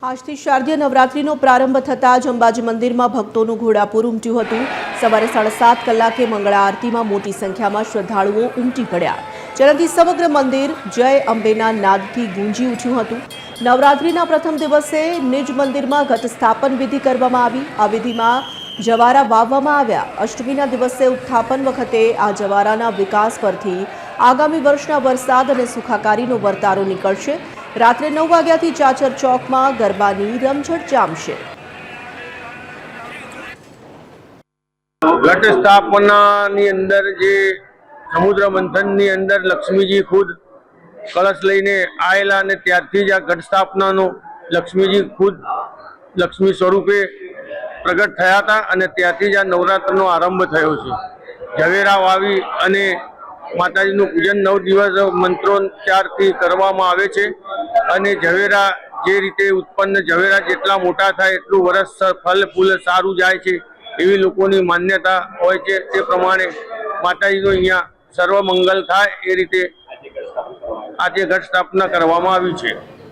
આજથી શારદીય નવરાત્રીનો પ્રારંભ થતાં જ અંબાજી મંદિરમાં ભક્તોનું ઘોડાપૂર ઉમટ્યું હતું। સવારે 7:30 કલાકે મંગળા આરતીમાં મોટી સંખ્યામાં શ્રદ્ધાળુઓ ઉમટી પડ્યા, જેનાથી સમગ્ર મંદિર જય અંબેના નાદથી ગુંજી ઉઠ્યું હતું। નવરાત્રીના પ્રથમ દિવસે નિજ મંદિરમાં ઘટ સ્થાપન વિધિ કરવામાં આવી। આ વિધિમાં જવારા વાવવામાં આવ્યા। અષ્ટમીના દિવસે ઉત્થાપન વખતે આ જવારાના વિકાસ પરથી આગામી વર્ષના વરસાદ અને સુખાકારીનો વર્તારો નીકળશે। રાત્રે 9 વાગ્યાથી ચાચર ચોકમાં ગરબાની રમઝટ જામશે। घट स्थापनाની અંદર જે સમુદ્ર મંથનની અંદર લક્ષ્મીજી ખુદ કળશ લઈને આયેલા અને ત્યારથી જ આ ઘટ સ્થાપનાનો લક્ષ્મીજી ખુદ લક્ષ્મી સ્વરૂપે પ્રગટ થયા હતા અને ત્યારથી જ આ નવરાત્રનો આરંભ થયો છે। ઝવેરા વાવી અને માતાજીનું પૂજન 9 દિવસ મંત્રોચ્ચારથી કરવામાં આવે છે અને ઝવેરા જે રીતે ઉત્પન્ન ઝવેરા જેટલા મોટા થાય એટલું વરસ ફળ ફૂલ સારું જાય છે એવી લોકોની માન્યતા હોય છે। તે પ્રમાણે માતાજીનું અહીંયા સર્વ મંગલ થાય એ રીતે આજે ઘટ સ્થાપના કરવામાં આવી છે।